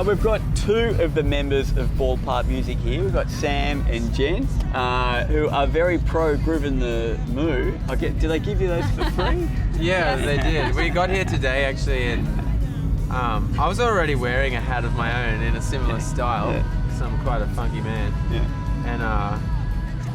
We've got two of the members of Ballpark Music here. We've got Sam and Jen, who are very pro Groovin The Moo. Did they give you those for free? Yeah, they did. We got here today actually, and I was already wearing a hat of my own in a similar style, because I'm quite a funky man. Yeah.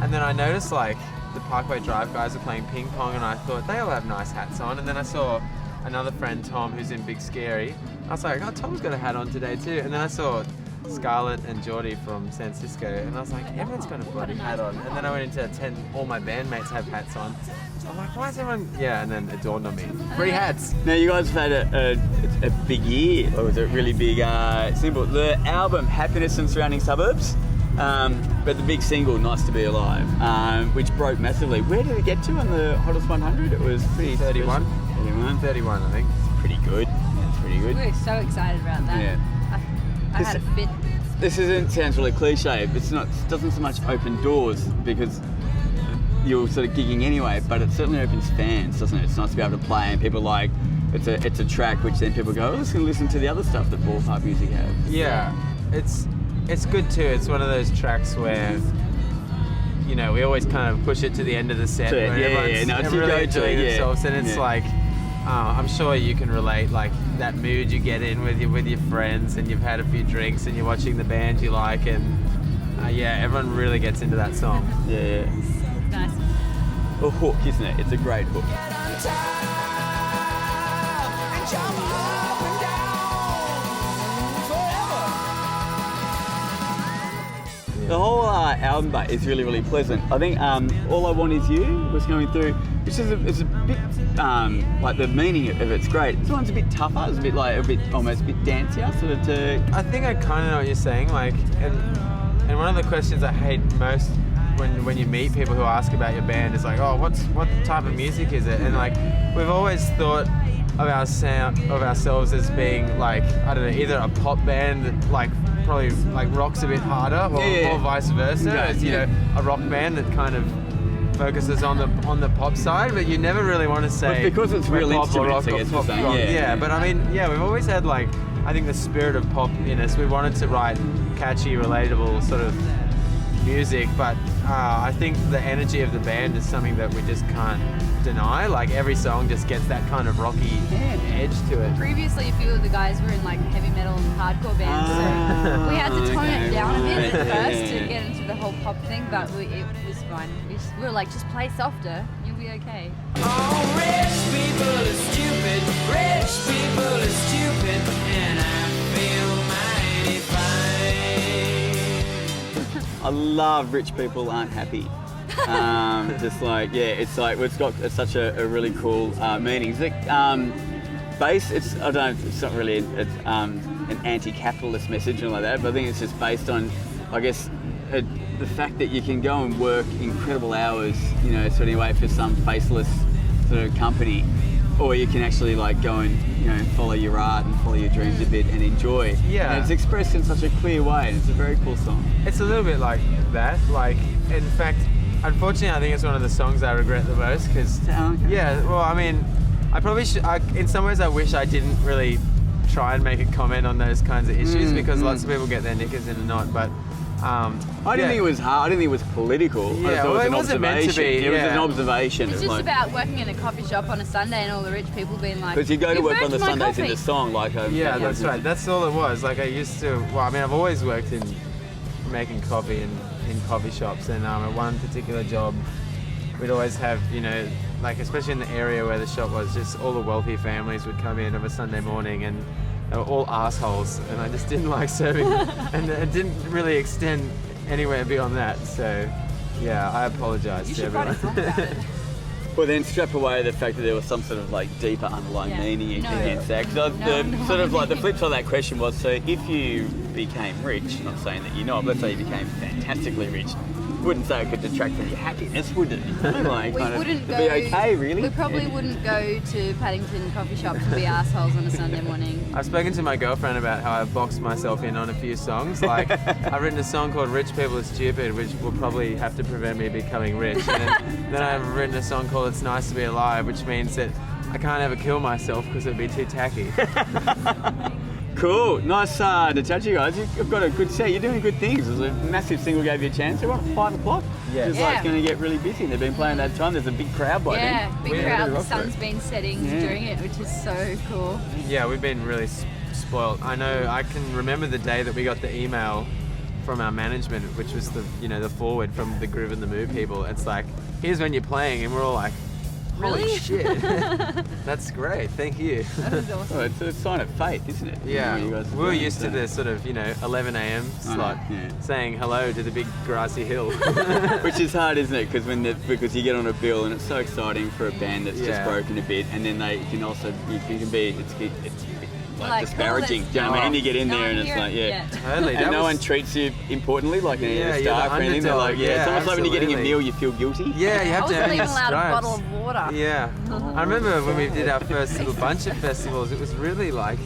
And then I noticed like the Parkway Drive guys are playing ping pong, and I thought they all have nice hats on. And then I saw another friend, Tom, who's in Big Scary. I was like, oh, Tom's got a hat on today too. And then I saw Scarlett and Geordie from San Francisco, and I was like, everyone's got a bloody hat on. And then I went into a tent, all my bandmates have hats on. I'm like, why is everyone? Yeah, and then it dawned on me, free hats. Now you guys have had a big year, or was it really big? Simple. The album Happiness and Surrounding Suburbs, but the big single Nice to Be Alive, which broke massively. Where did it get to on the Hottest 100? It was pretty 31. 31, I think. It's pretty good. It's pretty good. We were so excited about that. Yeah. I had a fit. This sounds really cliche, but it doesn't so much open doors because you're sort of gigging anyway, but it certainly opens fans, doesn't it? It's nice to be able to play, and people like it's a track which then people go, oh, let's go listen to the other stuff that Ballpark Music has. Yeah, it's good too. It's one of those tracks where, you know, we always kind of push it to the end of the set. No, it's really enjoying yeah. themselves, and it's like, I'm sure you can relate, like that mood you get in with your friends, and you've had a few drinks, and you're watching the band you like, and everyone really gets into that song. Yeah. Nice. A hook, isn't it? It's a great hook. The whole album is really, really pleasant. I think All I Want Is You was going through, which is a bit like the meaning of it's great. This one's a bit tougher. It's a bit almost a bit dancier, sort of. I think I kind of know what you're saying. Like, and one of the questions I hate most when you meet people who ask about your band is like, oh, what type of music is it? And like, we've always thought of ourselves as being like, I don't know, either a pop band that like probably like rocks a bit harder, or vice versa. As, you know, a rock band that kind of focuses on the pop side, but you never really want to say because it's real instruments, I guess. But I mean, we've always had like, I think the spirit of pop in us. We wanted to write catchy, relatable sort of music, but I think the energy of the band is something that we just can't deny. Like every song just gets that kind of rocky edge to it. Previously, a few of the guys were in like heavy metal and hardcore bands, so we had to tone it down a bit at first to get into the whole pop thing, but it was fine. We were like, just play softer, you'll be okay. Oh, rich people are stupid, rich people are stupid, and I feel mighty fine. I love Rich People Aren't Happy. Just like, it's like, it's such a really cool meaning. It's like, bass, it's not really an anti-capitalist message or like that, but I think it's just based on, I guess, the fact that you can go and work incredible hours, you know, sort of away for some faceless sort of company, or you can actually like go and, you know, follow your art and follow your dreams a bit and enjoy. Yeah. And it's expressed in such a clear way, and it's a very cool song. It's a little bit like that. Like, in fact, unfortunately, I think it's one of the songs I regret the most because, well, I mean, I probably should. In some ways, I wish I didn't really try and make a comment on those kinds of issues because lots of people get their knickers in a knot. But I didn't think it was hard. I didn't think it was political. Yeah, it wasn't meant to be. It was an observation. It's just about working in a coffee shop on a Sunday and all the rich people being like, because you go to work on the Sundays coffee. in the song, like. That's right. That's all it was. Like I used to. Well, I mean, I've always worked in making coffee in coffee shops, and at one particular job, we'd always have, you know, like especially in the area where the shop was, just all the wealthy families would come in of a Sunday morning, and they were all assholes, and I just didn't like serving them, and it didn't really extend anywhere beyond that. So, yeah, I apologise to everyone. You should write a song about it. Well, then strap away the fact that there was some sort of like deeper underlying meaning against that. Because sort of like the flip side of that question was, so if you became rich, not saying that you're not, but let's say you became fantastically rich, wouldn't say it could detract from your happiness, would it? Like, we wouldn't go. Be okay, really. We probably wouldn't go to Paddington coffee shops and be assholes on a Sunday morning. I've spoken to my girlfriend about how I've boxed myself in on a few songs. Like, I've written a song called "Rich People Are Stupid," which will probably have to prevent me becoming rich. And then I've written a song called "It's Nice to Be Alive," which means that I can't ever kill myself because it'd be too tacky. Cool. Nice to chat to you guys. You've got a good set. You're doing good things. There's a massive single gave you a chance. They're on 5 o'clock. Yeah. It's like going to get really busy. They've been playing that time. There's a big crowd by then. Yeah, big We're crowd. ready to The rock for sun's it. been setting during it, which is so cool. Yeah, we've been really spoiled. I know. I can remember the day that we got the email from our management, which was the forward from the Groovin The Moo people. It's like, here's when you're playing, and we're all like, holy Really? shit, that's great, thank you. That is awesome. Oh, it's a sign of faith, isn't it? Yeah, You guys are we were doing used to it, the sort of 11 a.m. slot, yeah. saying hello to the big grassy hill. Which is hard, isn't it? Because you get on a bill and it's so exciting for a band that's just Yeah. broken a bit, and then they can also you can be it's like Like, disparaging. oh, Do you know what I mean? You get in no there one and it's here like Totally. And that no was- one treats you importantly, like Yeah, a you're staff the or anything. They're like, underdog. it's Yeah, almost like when you're getting a absolutely. meal, you feel guilty. Yeah, you I have was to not earn even your allowed a stripes. bottle of water. Yeah, I remember when we did our first little bunch of festivals, it was really like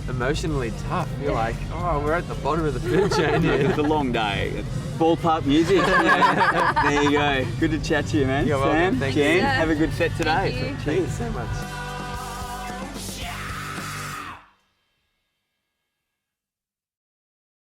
emotionally tough. You're like, oh, we're at the bottom of the food chain No, here. it's a long day. It's ballpark music. There you go. Good to chat to you, man. You're welcome. Sam, Thank Jen, you. have a good set today. Thank you. Thank you so much.